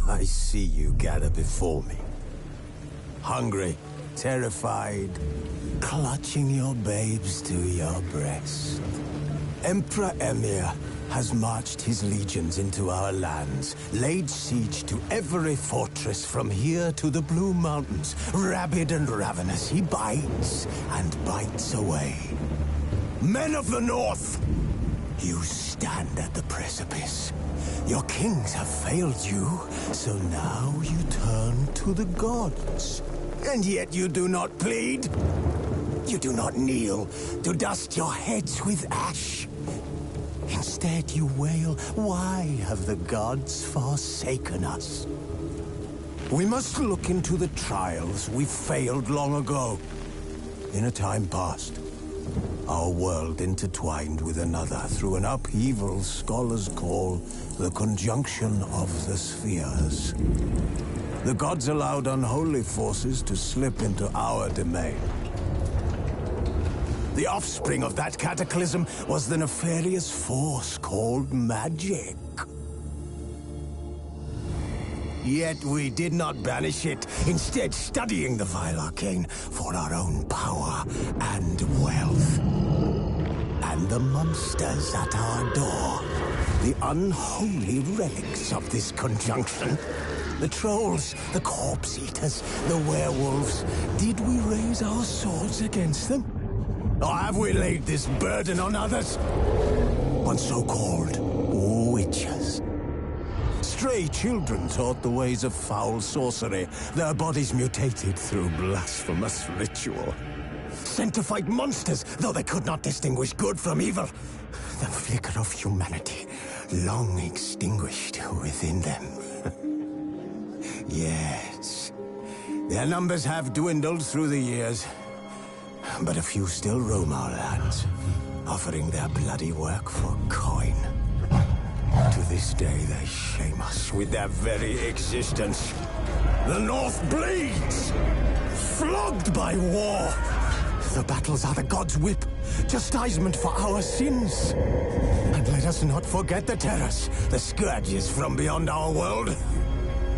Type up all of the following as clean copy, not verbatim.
I see you gather before me. Hungry, terrified, clutching your babes to your breast. Emperor Emhyr has marched his legions into our lands, laid siege to every fortress from here to the Blue Mountains. Rabid and ravenous, he bites and bites away. Men of the North, you stand at the precipice. Your kings have failed you, so now you turn to the gods. And yet you do not plead. You do not kneel to dust your heads with ash. Instead you wail, why have the gods forsaken us? We must look into the trials we failed long ago. In a time past, our world intertwined with another through an upheaval scholars call the conjunction of the spheres. The gods allowed unholy forces to slip into our domain. The offspring of that cataclysm was the nefarious force called magic. Yet we did not banish it, instead studying the vile arcane for our own power and wealth. And the monsters at our door, the unholy relics of this conjunction. The trolls, the corpse-eaters, the werewolves. Did we raise our swords against them? Or have we laid this burden on others? On so-called witches. Stray children taught the ways of foul sorcery, their bodies mutated through blasphemous ritual. Sent to fight monsters, though they could not distinguish good from evil. The flicker of humanity, long extinguished within them. Yes, their numbers have dwindled through the years. But a few still roam our lands, offering their bloody work for coin. To this day, they shame us with their very existence. The North bleeds, flogged by war. The battles are the gods' whip, chastisement for our sins. And let us not forget the terrors, the scourges from beyond our world.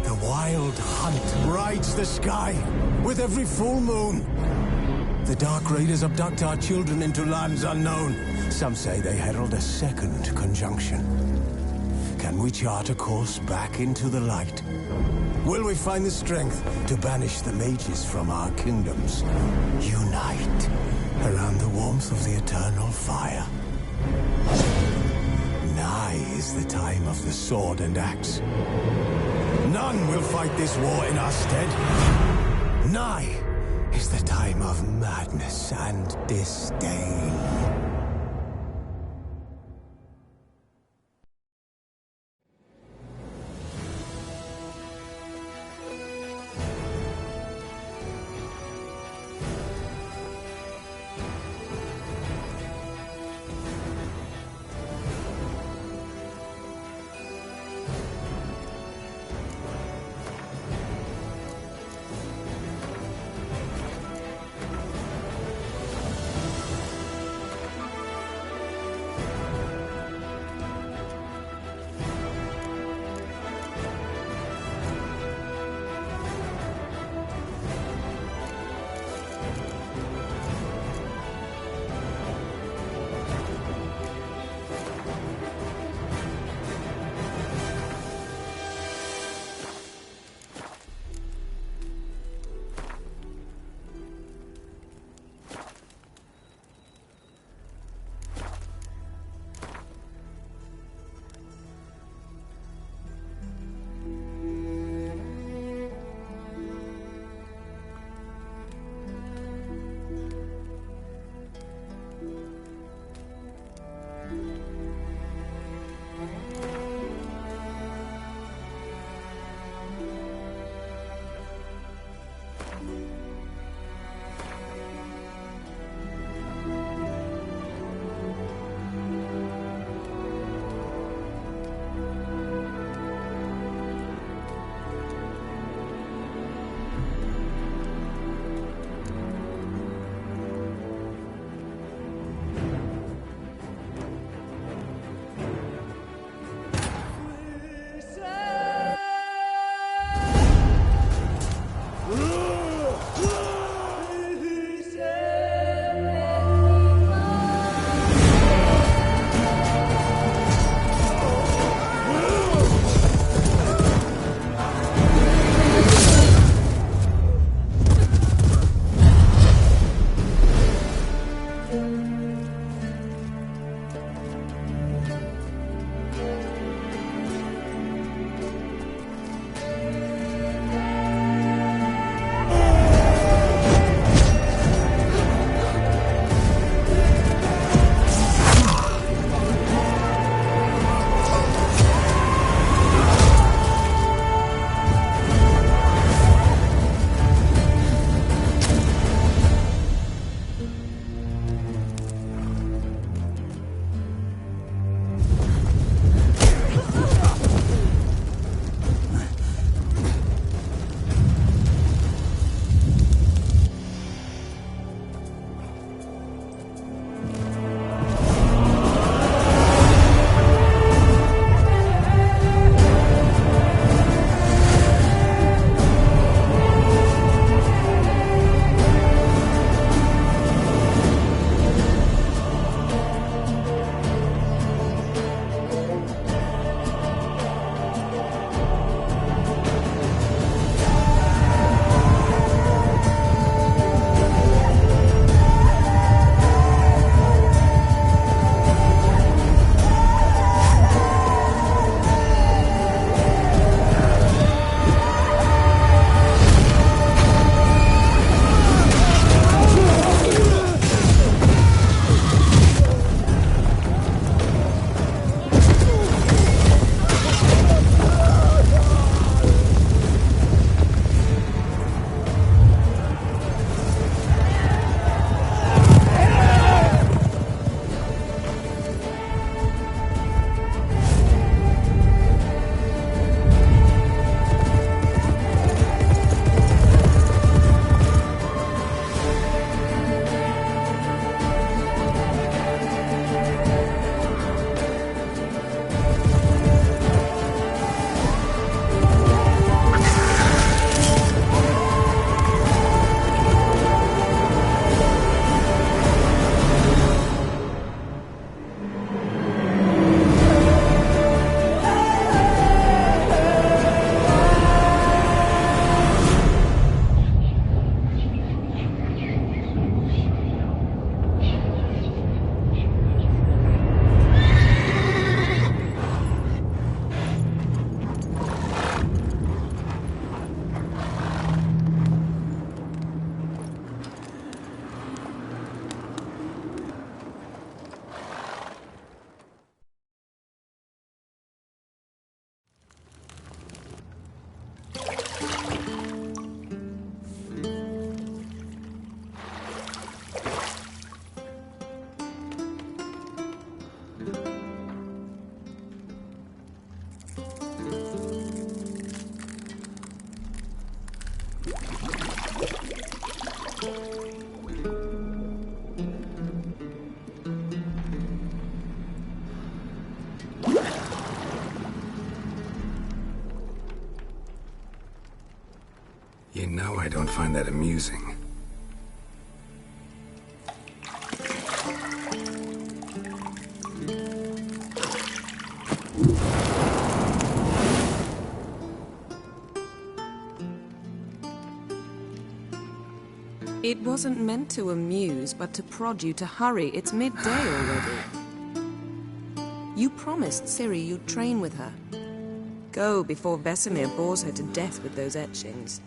The wild hunt rides the sky with every full moon. The Dark Raiders abduct our children into lands unknown. Some say they herald a second conjunction. Can we chart a course back into the light? Will we find the strength to banish the mages from our kingdoms? Unite around the warmth of the eternal fire. Nigh is the time of the sword and axe. None will fight this war in our stead. Nigh is the time of madness and disdain. You know I don't find that amusing. It wasn't meant to amuse, but to prod you to hurry. It's midday already. You promised Ciri you'd train with her. Go before Vesemir bores her to death with those etchings.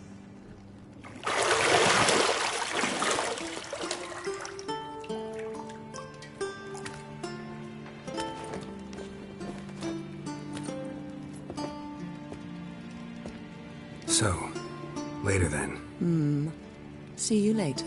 So, later then. See you later.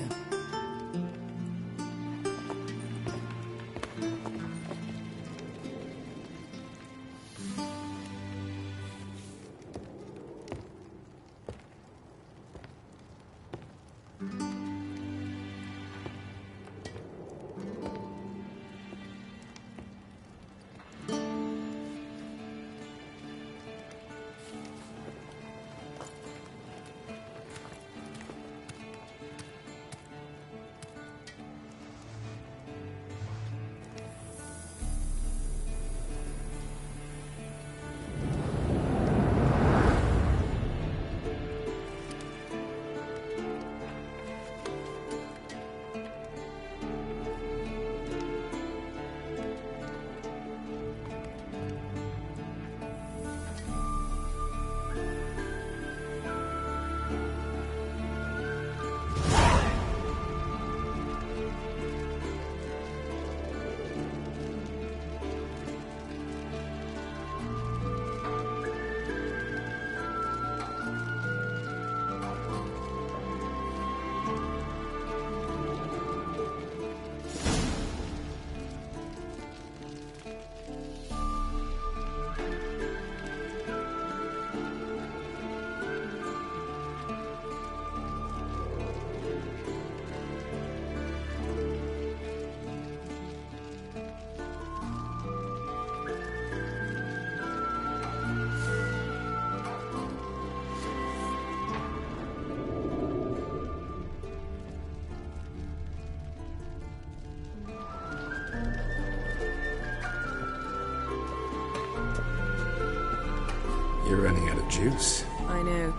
You're running out of juice. I know.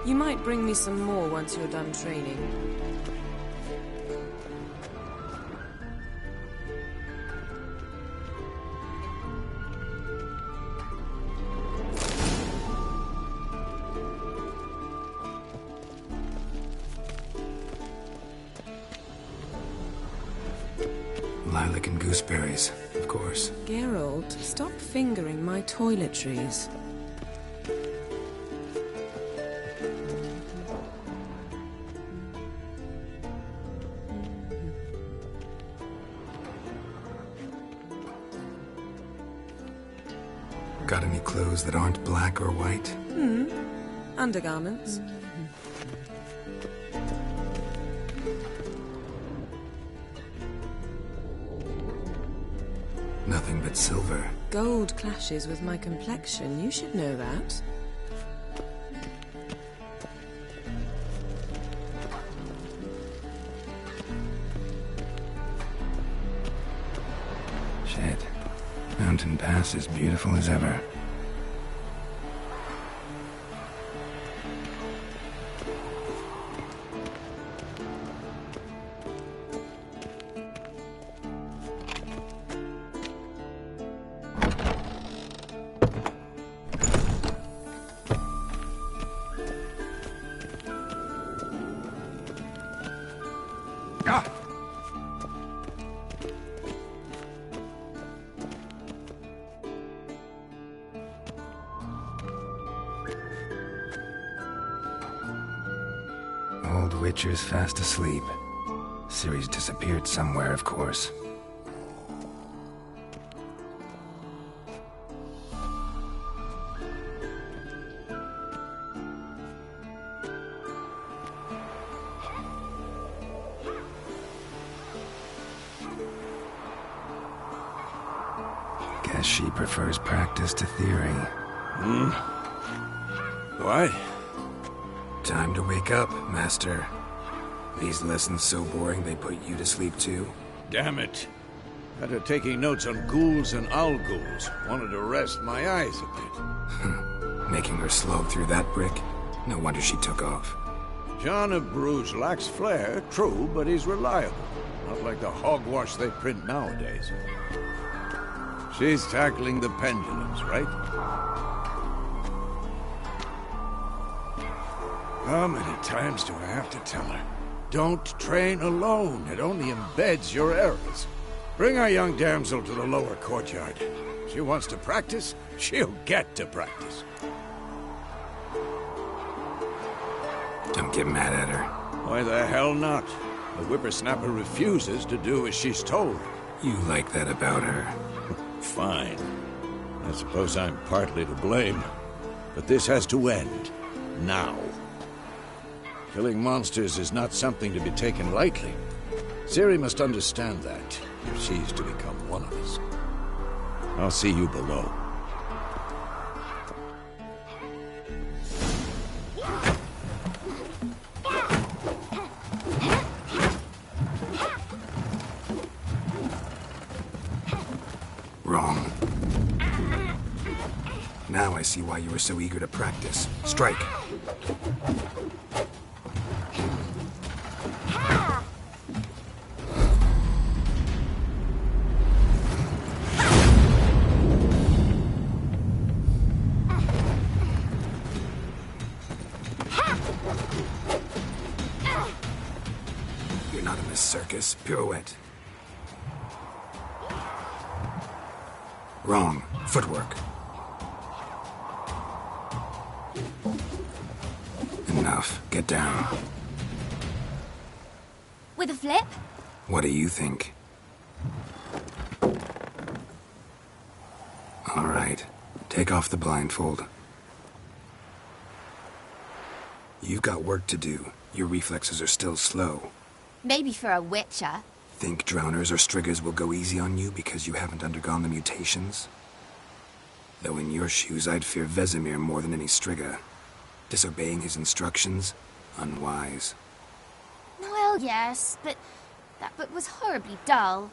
You might bring me some more once you're done training. Lilac and gooseberries, of course. Geralt, stop fingering my toiletries. Got any clothes that aren't black or white? Undergarments. Nothing but silver. Gold clashes with my complexion. You should know that. Shit. Mountain Pass is beautiful as ever. Ah! Old Witcher's fast asleep. Ciri's disappeared somewhere, of course. Guess she prefers practice to theory. What? Time to wake up, Master. These lessons so boring they put you to sleep too? Damn it. After taking notes on ghouls and owl ghouls, wanted to rest my eyes a bit. Making her slog through that brick? No wonder she took off. John of Bruges lacks flair, true, but he's reliable. Not like the hogwash they print nowadays. She's tackling the pendulums, right? How many times do I have to tell her? Don't train alone. It only embeds your errors. Bring our young damsel to the lower courtyard. She wants to practice, she'll get to practice. Don't get mad at her. Why the hell not? The whippersnapper refuses to do as she's told. You like that about her. Fine. I suppose I'm partly to blame. But this has to end. Now. Killing monsters is not something to be taken lightly. Ciri must understand that, if she's to become one of us. I'll see you below. Wrong. Now I see why you were so eager to practice. Strike. You're not in this circus. Pirouette. Wrong. Footwork. Enough. Get down. With a flip? What do you think? All right. Take off the blindfold. You've got work to do. Your reflexes are still slow. Maybe for a witcher. Think drowners or striggers will go easy on you because you haven't undergone the mutations? Though in your shoes, I'd fear Vesemir more than any strigger. Disobeying his instructions? Unwise. Well, yes, but that book was horribly dull.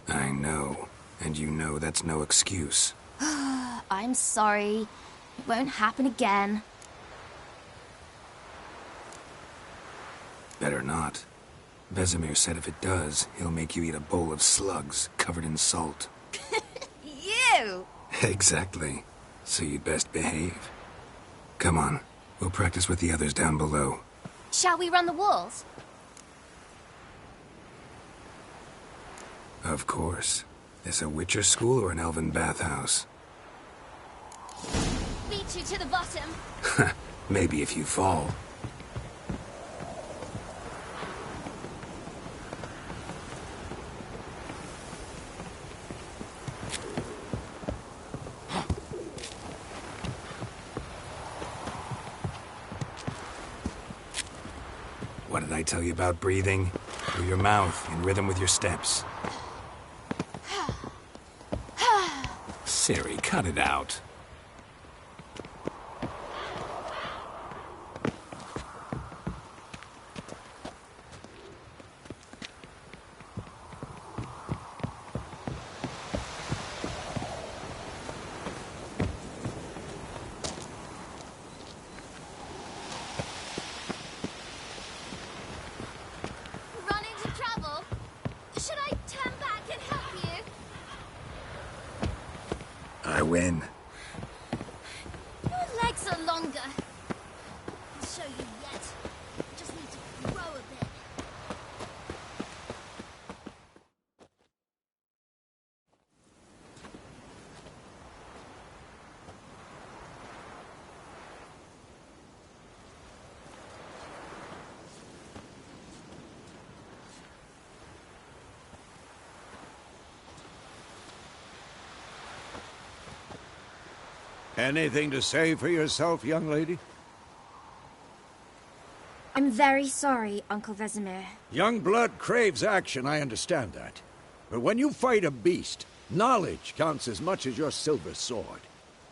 I know. And you know that's no excuse. I'm sorry. It won't happen again. Better not. Vesemir said if it does, he'll make you eat a bowl of slugs covered in salt. You! Exactly. So you'd best behave. Come on. We'll practice with the others down below. Shall we run the walls? Of course. This a Witcher school or an elven bathhouse? Beat you to the bottom. Maybe if you fall. What did I tell you about breathing? Through your mouth, in rhythm with your steps. Ciri, cut it out. Run into trouble? Should I turn back and help you? I win. Your legs are longer. I'll show you yet. Just need to grow a bit. Anything to say for yourself, young lady? I'm very sorry, Uncle Vesemir. Young blood craves action, I understand that. But when you fight a beast, Knowledge counts as much as your silver sword.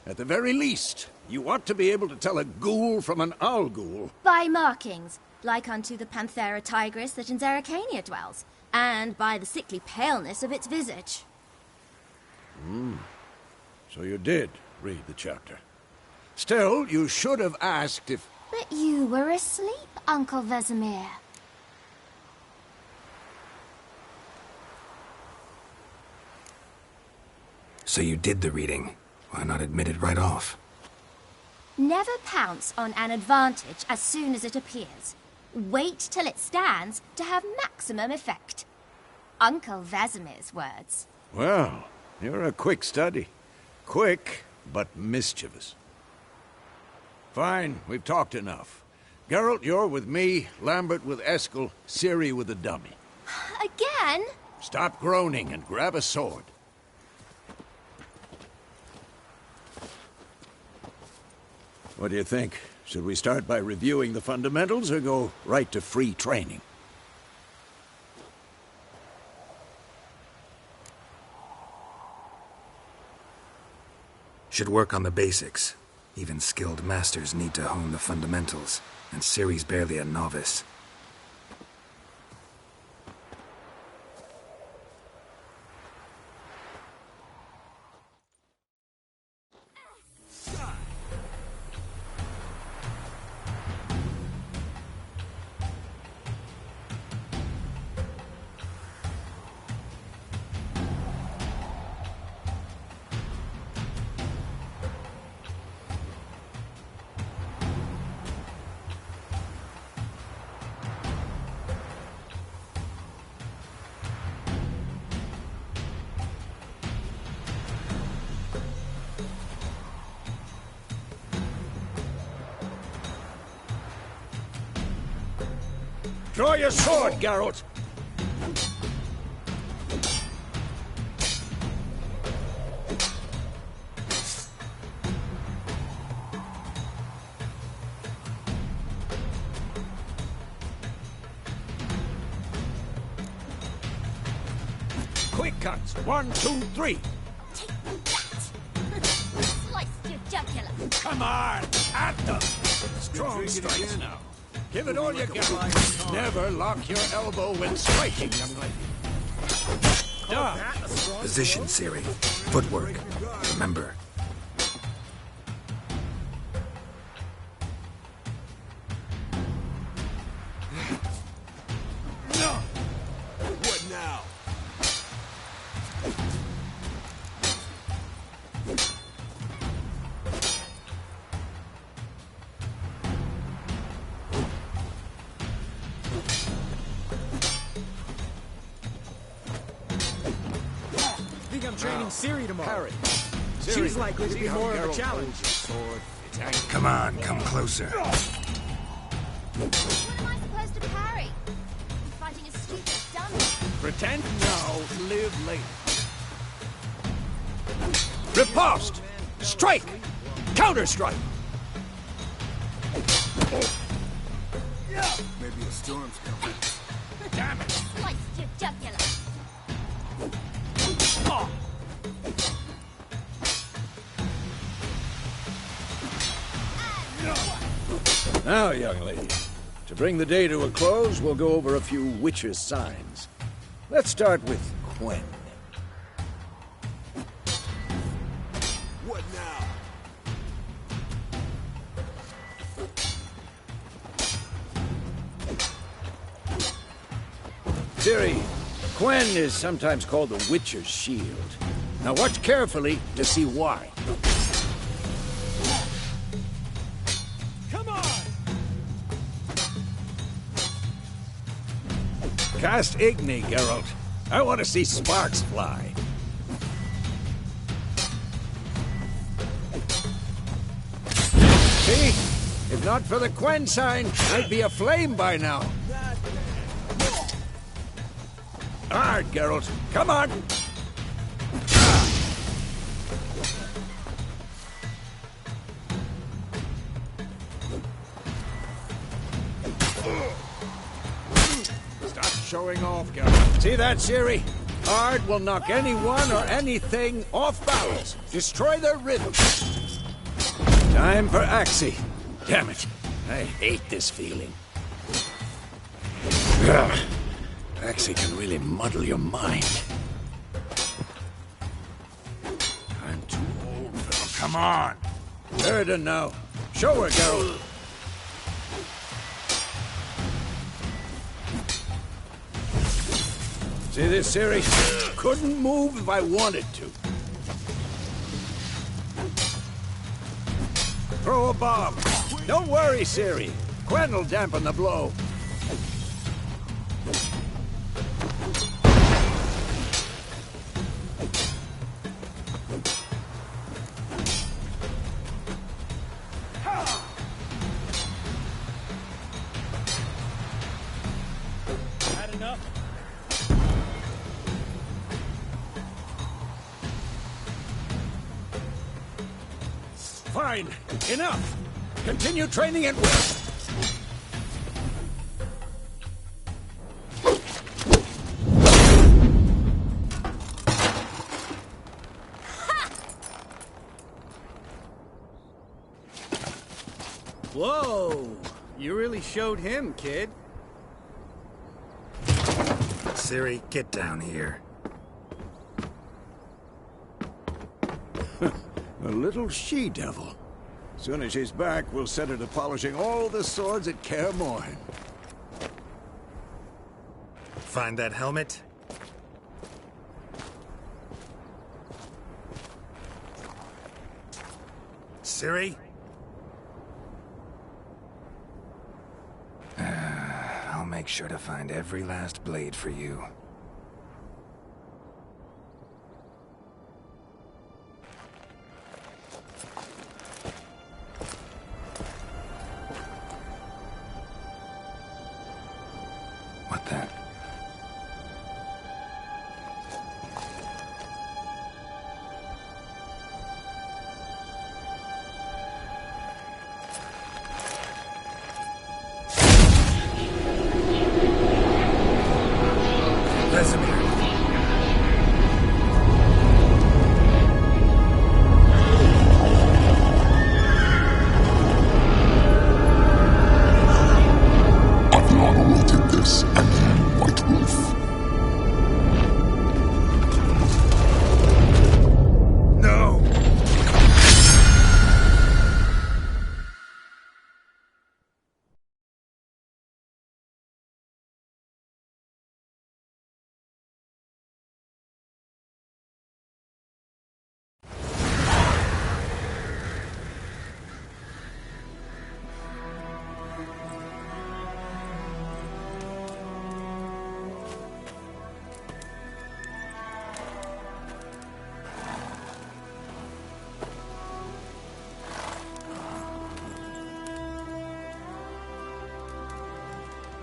At the very least, you ought to be able to tell a ghoul from an owl ghoul. By markings, like unto the Panthera tigris that in Zerrikania dwells, and by the sickly paleness of its visage. So you did read the chapter. Still, you should have asked if... But you were asleep, Uncle Vesemir. So you did the reading. Why not admit it right off? Never pounce on an advantage as soon as it appears. Wait till it stands to have maximum effect. Uncle Vesemir's words. Well, you're a quick study. Quick, but mischievous. Fine, we've talked enough. Geralt, you're with me, Lambert with Eskel, Ciri with the dummy. Again? Stop groaning and grab a sword. What do you think? Should we start by reviewing the fundamentals or go right to free training? Should work on the basics. Even skilled masters need to hone the fundamentals, and Ciri's barely a novice. Draw your sword, Geralt! Quick cuts! 1, 2, 3! Take that! Sliced your jugular! Come on! At them! Strong strikes now. Give it all you got. Never lock your elbow when striking, young lady. Done. Position, Ciri. Footwork. Remember. What now? I'm training Ciri tomorrow. Harry. She's likely to be more of a challenge. Come on, come closer. What am I supposed to parry? I'm fighting a stupid dummy. Pretend now, live later. Riposte! Strike! Counter-strike! Maybe a storm's coming. Damn it! Sliced your jugular. Now, young lady, to bring the day to a close, we'll go over a few witches' signs. Let's start with Quen. What now? Ciri, Quen is sometimes called the Witcher's Shield. Now watch carefully to see why. Come on! Cast Igni, Geralt. I want to see sparks fly. See? If not for the Quen sign, I'd be aflame by now. Hard, Geralt. Come on! Stop showing off, Geralt. See that, Ciri? Hard will knock anyone or anything off balance. Destroy their rhythm. Time for Axii. Damn it. I hate this feeling. Ugh. Axii can really muddle your mind. I'm too old for this. Come on. Erda now. Show her, Geralt. See this, Ciri? Couldn't move if I wanted to. Throw a bomb. Don't worry, Ciri. Quen will dampen the blow. Had enough? Fine. Enough. Continue training at will. Whoa! You really showed him, kid. Ciri, get down here. A little she-devil. Soon as she's back, we'll set her to polishing all the swords at Kaer Morhen. Find that helmet? Ciri? I'll make sure to find every last blade for you. What then? Vesemir. Aviana wanted this, and you, White Wolf. No!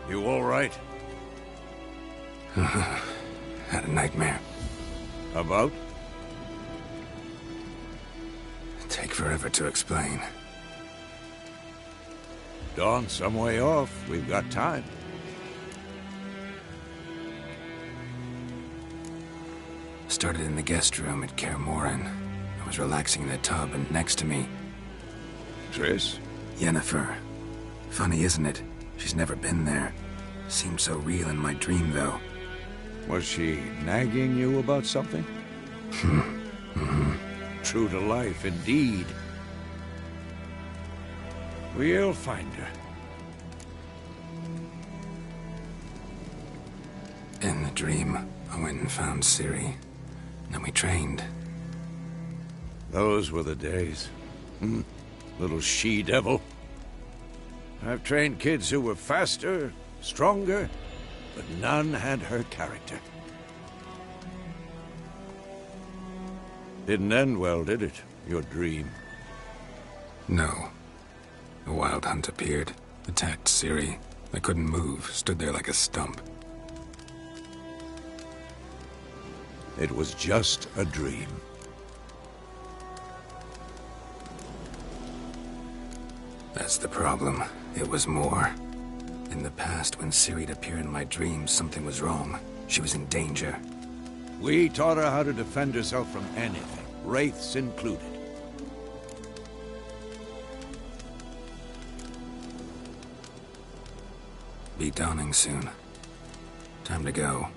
You all right? Had a nightmare. About? Take forever to explain. Dawn's some way off. We've got time. Started in the guest room at Kaer Morhen. I was relaxing in the tub, and next to me, Triss? Yennefer. Funny, isn't it? She's never been there. Seemed so real in my dream, though. Was she nagging you about something? True to life, indeed. We'll find her. In the dream, I went and found Ciri. Then we trained. Those were the days. Little she-devil. I've trained kids who were faster, stronger, but none had her character. Didn't end well, did it? Your dream? No. A wild hunt appeared, attacked Ciri. I couldn't move, stood there like a stump. It was just a dream. That's the problem. It was more. In the past, when Ciri'd appear in my dreams, something was wrong. She was in danger. We taught her how to defend herself from anything, wraiths included. Be dawning soon. Time to go.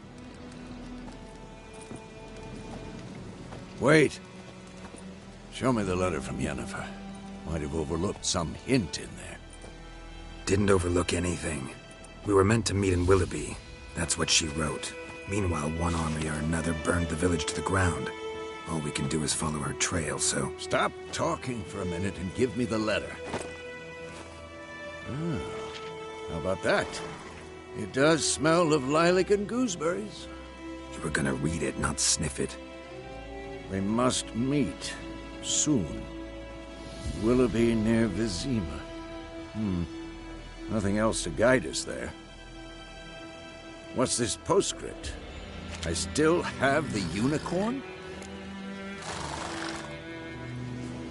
Wait. Show me the letter from Yennefer. Might have overlooked some hint in there. Didn't overlook anything. We were meant to meet in Willoughby. That's what she wrote. Meanwhile, one army or another burned the village to the ground. All we can do is follow her trail, so... Stop talking for a minute and give me the letter. How about that? It does smell of lilac and gooseberries. You were gonna read it, not sniff it. We must meet. Soon. Willoughby near Vizima. Nothing else to guide us there. What's this postscript? I still have the unicorn?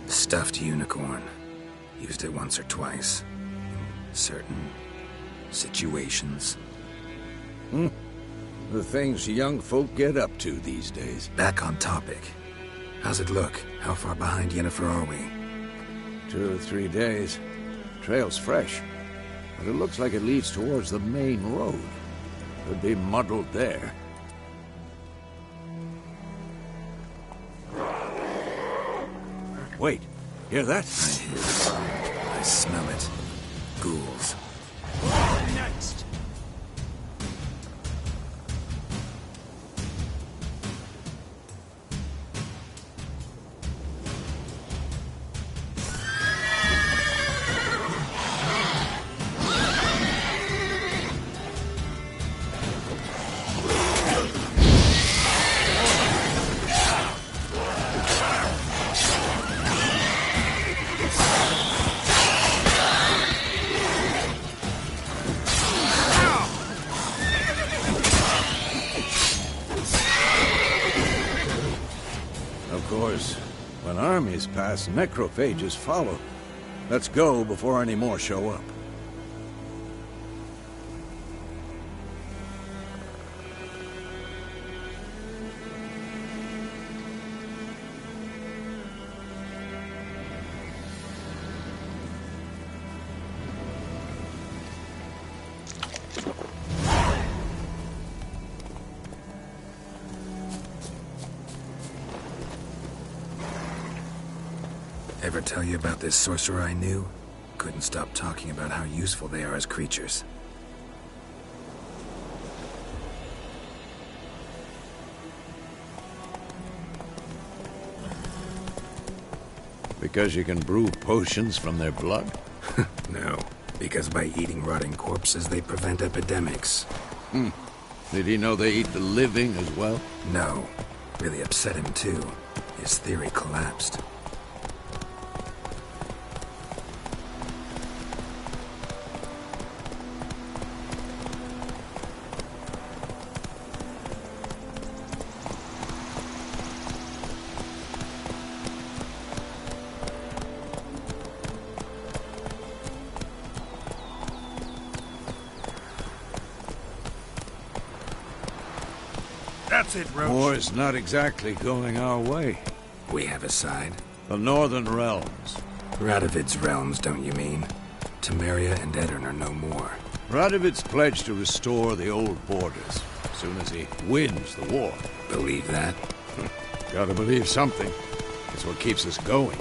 Stuffed unicorn. Used it once or twice. In certain situations. The things young folk get up to these days. Back on topic. How's it look? How far behind Yennefer are we? 2 or 3 days. Trail's fresh, but it looks like it leads towards the main road. Could be muddled there. Wait, hear that? I smell it. Ghouls. Next! When armies pass, necrophages follow. Let's go before any more show up. Ever tell you about this sorcerer I knew? Couldn't stop talking about how useful they are as creatures. Because you can brew potions from their blood? No, because by eating rotting corpses, they prevent epidemics. Did he know they eat the living as well? No. Really upset him, too. His theory collapsed. That's it, Roach. War's not exactly going our way. We have a side. The Northern Realms. Radovid's realms, don't you mean? Temeria and Edirn are no more. Radovid's pledged to restore the old borders as soon as he wins the war. Believe that? Gotta believe something. It's what keeps us going.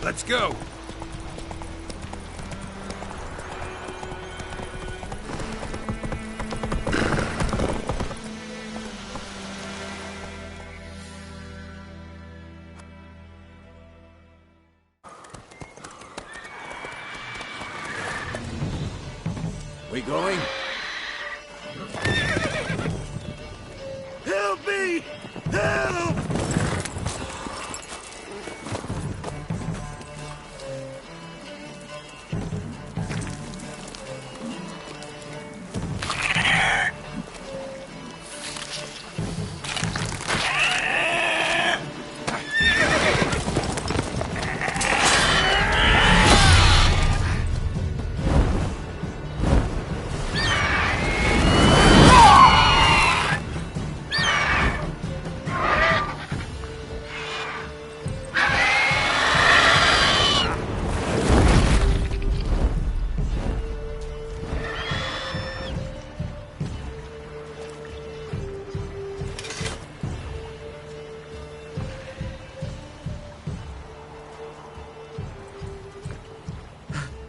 Let's go! going? Help me! Help!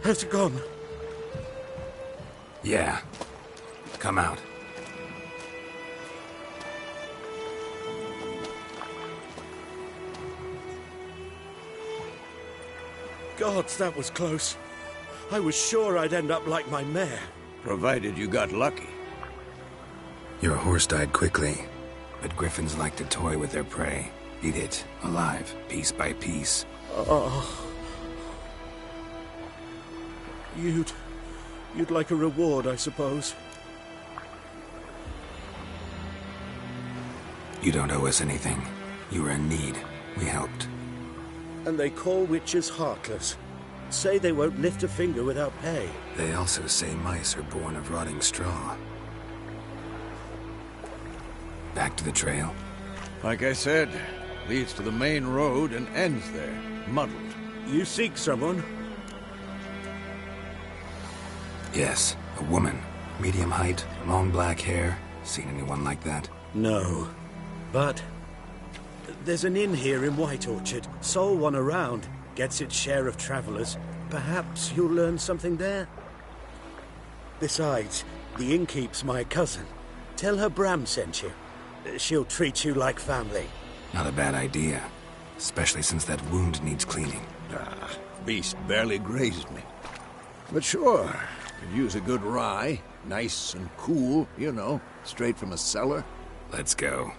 Has it gone? Yeah. Come out. Gods, that was close. I was sure I'd end up like my mare. Provided you got lucky. Your horse died quickly, but griffins like to toy with their prey. Eat it, alive, piece by piece. Oh. You'd like a reward, I suppose. You don't owe us anything. You were in need. We helped. And they call witches heartless. Say they won't lift a finger without pay. They also say mice are born of rotting straw. Back to the trail? Like I said, leads to the main road and ends there, muddled. You seek someone? Yes, a woman. Medium height, long black hair. Seen anyone like that? No. But there's an inn here in White Orchard. Sole one around. Gets its share of travelers. Perhaps you'll learn something there? Besides, the innkeep's my cousin. Tell her Bram sent you. She'll treat you like family. Not a bad idea. Especially since that wound needs cleaning. Beast barely grazed me. But sure, could use a good rye. Nice and cool, you know, straight from a cellar. Let's go.